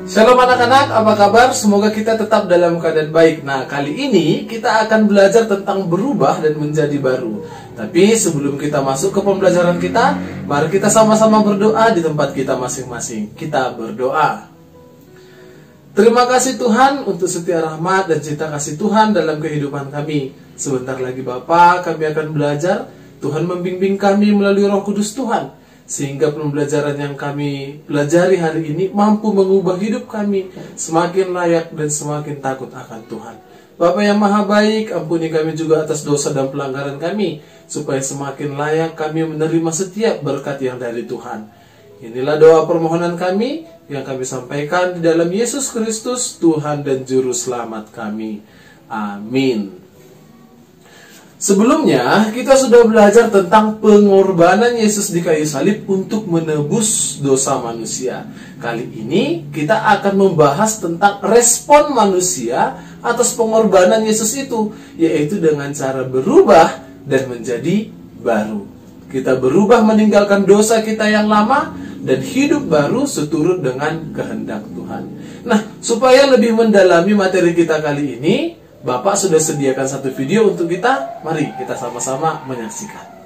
Shalom anak-anak, apa kabar? Semoga kita tetap dalam keadaan baik. Nah, kali ini kita akan belajar tentang berubah dan menjadi baru. Tapi sebelum kita masuk ke pembelajaran kita, mari kita sama-sama berdoa di tempat kita masing-masing. Kita berdoa. Terima kasih Tuhan untuk setia rahmat dan cinta kasih Tuhan dalam kehidupan kami. Sebentar lagi Bapa, kami akan belajar. Tuhan membimbing kami melalui Roh Kudus Tuhan, sehingga pembelajaran yang kami pelajari hari ini mampu mengubah hidup kami semakin layak dan semakin takut akan Tuhan. Bapa yang Maha Baik, ampuni kami juga atas dosa dan pelanggaran kami, supaya semakin layak kami menerima setiap berkat yang dari Tuhan. Inilah doa permohonan kami yang kami sampaikan di dalam Yesus Kristus, Tuhan dan Juru Selamat kami. Amin. Sebelumnya, kita sudah belajar tentang pengorbanan Yesus di kayu salib untuk menebus dosa manusia. Kali ini, kita akan membahas tentang respon manusia atas pengorbanan Yesus itu, yaitu dengan cara berubah dan menjadi baru. Kita berubah meninggalkan dosa kita yang lama dan hidup baru seturut dengan kehendak Tuhan. Nah, supaya lebih mendalami materi kita kali ini, Bapak sudah sediakan satu video untuk kita. Mari kita sama-sama menyaksikan.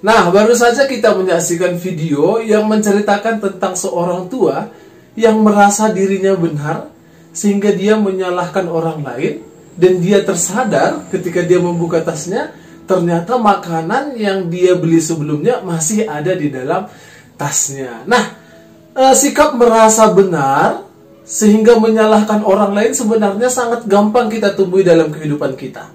Nah, baru saja kita menyaksikan video yang menceritakan tentang seorang tua yang merasa dirinya benar sehingga dia menyalahkan orang lain, dan dia tersadar ketika dia membuka tasnya, ternyata makanan yang dia beli sebelumnya masih ada di dalam tasnya. Nah, sikap merasa benar sehingga menyalahkan orang lain sebenarnya sangat gampang kita temui dalam kehidupan kita.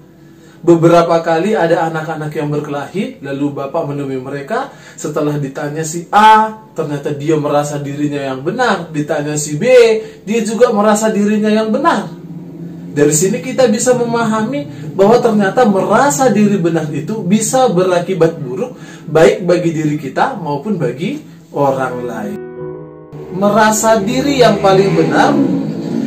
Beberapa kali ada anak-anak yang berkelahi, lalu bapak menemui mereka. Setelah ditanya si A, ternyata dia merasa dirinya yang benar. Ditanya si B, dia juga merasa dirinya yang benar. Dari sini kita bisa memahami bahwa ternyata merasa diri benar itu bisa berakibat buruk, baik bagi diri kita maupun bagi orang lain. Merasa diri yang paling benar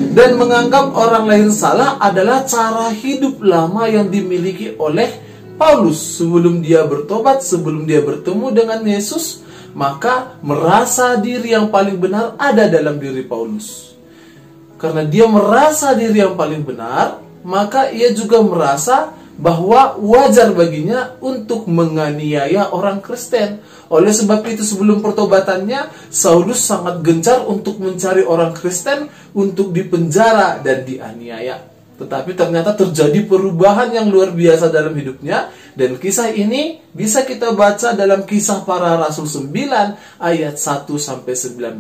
dan menganggap orang lain salah adalah cara hidup lama yang dimiliki oleh Paulus. Sebelum dia bertobat, sebelum dia bertemu dengan Yesus, maka merasa diri yang paling benar ada dalam diri Paulus. Karena dia merasa diri yang paling benar, maka ia juga merasa bahwa wajar baginya untuk menganiaya orang Kristen. Oleh sebab itu sebelum pertobatannya, Saulus sangat gencar untuk mencari orang Kristen untuk dipenjara dan dianiaya. Tetapi ternyata terjadi perubahan yang luar biasa dalam hidupnya, dan kisah ini bisa kita baca dalam Kisah Para Rasul 9 ayat 1-19.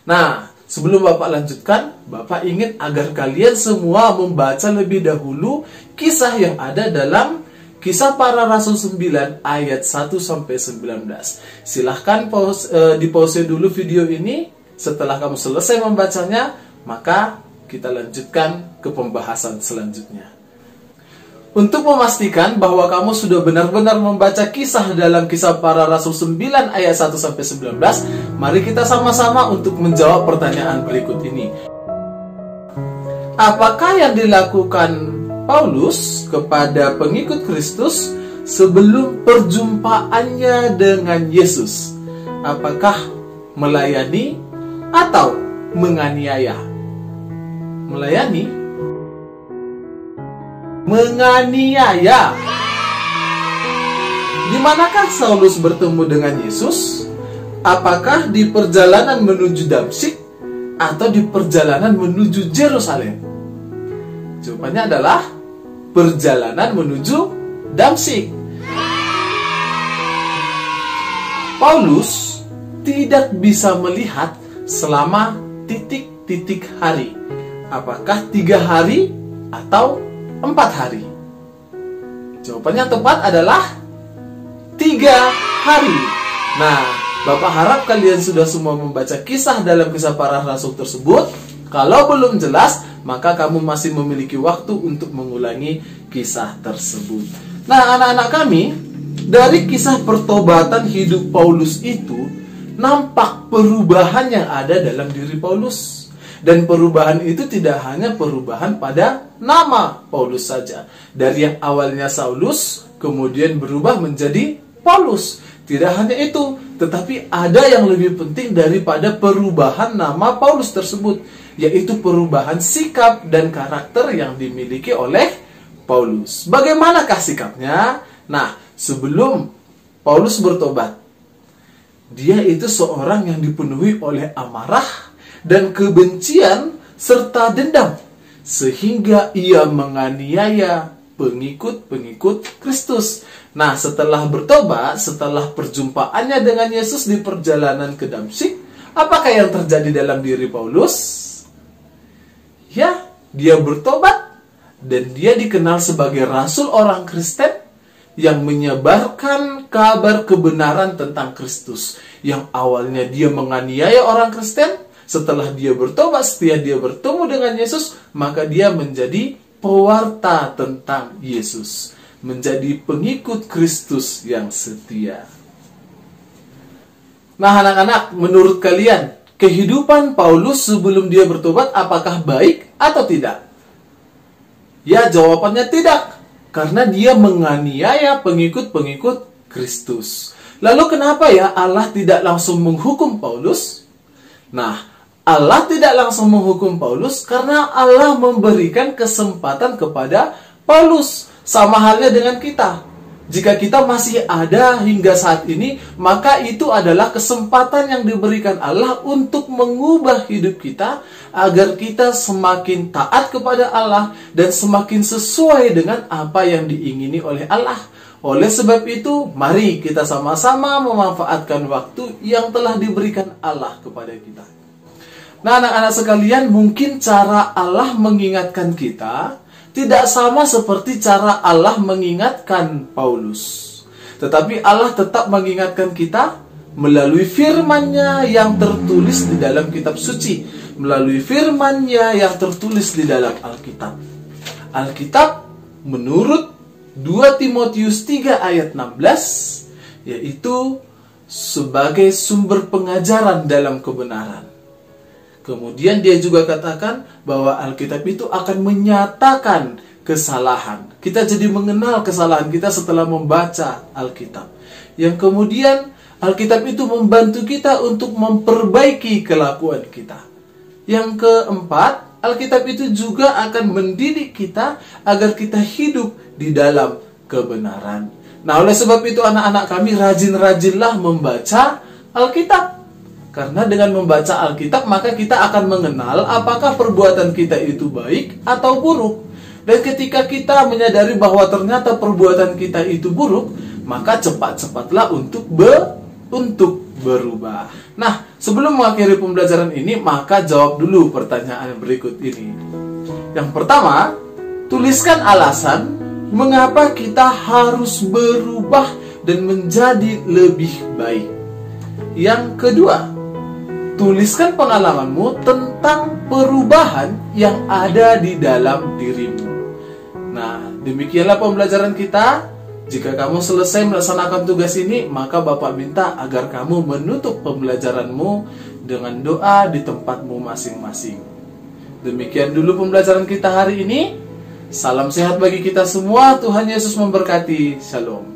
Nah, sebelum Bapak lanjutkan, Bapak ingin agar kalian semua membaca lebih dahulu kisah yang ada dalam Kisah Para Rasul 9 ayat 1-19. Silahkan di pause dulu video ini. Setelah kamu selesai membacanya, maka kita lanjutkan ke pembahasan selanjutnya. Untuk memastikan bahwa kamu sudah benar-benar membaca kisah dalam Kisah Para Rasul 9 ayat 1-19, mari kita sama-sama untuk menjawab pertanyaan berikut ini. Apakah yang dilakukan Paulus kepada pengikut Kristus sebelum perjumpaannya dengan Yesus? Apakah melayani atau menganiaya? Melayani? Menganiaya. Di manakah Saulus bertemu dengan Yesus? Apakah di perjalanan menuju Damsyik atau di perjalanan menuju Yerusalem? Jawabannya adalah perjalanan menuju Damsyik. Paulus tidak bisa melihat selama titik-titik hari. Apakah 3 hari atau 4 hari? Jawabannya tepat adalah 3 hari. Nah, Bapak harap kalian sudah semua membaca kisah dalam Kisah Para Rasul tersebut. Kalau belum jelas, maka kamu masih memiliki waktu untuk mengulangi kisah tersebut. Nah, anak-anak kami, dari kisah pertobatan hidup Paulus itu, nampak perubahan yang ada dalam diri Paulus. Dan perubahan itu tidak hanya perubahan pada nama Paulus saja. Dari yang awalnya Saulus, kemudian berubah menjadi Paulus. Tidak hanya itu, tetapi ada yang lebih penting daripada perubahan nama Paulus tersebut, yaitu perubahan sikap dan karakter yang dimiliki oleh Paulus. Bagaimanakah sikapnya? Nah, sebelum Paulus bertobat, dia itu seorang yang dipenuhi oleh amarah dan kebencian serta dendam, sehingga ia menganiaya pengikut-pengikut Kristus. Nah, setelah bertobat, setelah perjumpaannya dengan Yesus di perjalanan ke Damsyik, apakah yang terjadi dalam diri Paulus? Ya, dia bertobat dan dia dikenal sebagai rasul orang Kristen yang menyebarkan kabar kebenaran tentang Kristus. Yang awalnya dia menganiaya orang Kristen, setelah dia bertobat, setelah dia bertemu dengan Yesus, maka dia menjadi pewarta tentang Yesus, menjadi pengikut Kristus yang setia. Nah, anak-anak, menurut kalian, kehidupan Paulus sebelum dia bertobat apakah baik atau tidak? Ya, jawabannya tidak, karena dia menganiaya pengikut-pengikut Kristus. Lalu kenapa ya Allah tidak langsung menghukum Paulus? Nah, Allah tidak langsung menghukum Paulus karena Allah memberikan kesempatan kepada Paulus. Sama halnya dengan kita. Jika kita masih ada hingga saat ini, maka itu adalah kesempatan yang diberikan Allah untuk mengubah hidup kita agar kita semakin taat kepada Allah dan semakin sesuai dengan apa yang diingini oleh Allah. Oleh sebab itu, mari kita sama-sama memanfaatkan waktu yang telah diberikan Allah kepada kita. Nah, anak-anak sekalian, mungkin cara Allah mengingatkan kita tidak sama seperti cara Allah mengingatkan Paulus. Tetapi Allah tetap mengingatkan kita melalui firman-Nya yang tertulis di dalam kitab suci, melalui firman-Nya yang tertulis di dalam Alkitab. Alkitab menurut 2 Timotius 3 ayat 16, yaitu sebagai sumber pengajaran dalam kebenaran. Kemudian dia juga katakan bahwa Alkitab itu akan menyatakan kesalahan. Kita jadi mengenal kesalahan kita setelah membaca Alkitab. Yang kemudian Alkitab itu membantu kita untuk memperbaiki kelakuan kita. Yang keempat, Alkitab itu juga akan mendidik kita agar kita hidup di dalam kebenaran. Nah, oleh sebab itu anak-anak kami, rajin-rajinlah membaca Alkitab. Karena dengan membaca Alkitab, maka kita akan mengenal apakah perbuatan kita itu baik atau buruk. Dan ketika kita menyadari bahwa ternyata perbuatan kita itu buruk, maka cepat-cepatlah untuk berubah. Nah, sebelum mengakhiri pembelajaran ini, maka jawab dulu pertanyaan berikut ini. Yang pertama, tuliskan alasan mengapa kita harus berubah dan menjadi lebih baik. Yang kedua, tuliskan pengalamanmu tentang perubahan yang ada di dalam dirimu. Nah, demikianlah pembelajaran kita. Jika kamu selesai melaksanakan tugas ini, maka Bapak minta agar kamu menutup pembelajaranmu dengan doa di tempatmu masing-masing. Demikian dulu pembelajaran kita hari ini. Salam sehat bagi kita semua. Tuhan Yesus memberkati. Shalom.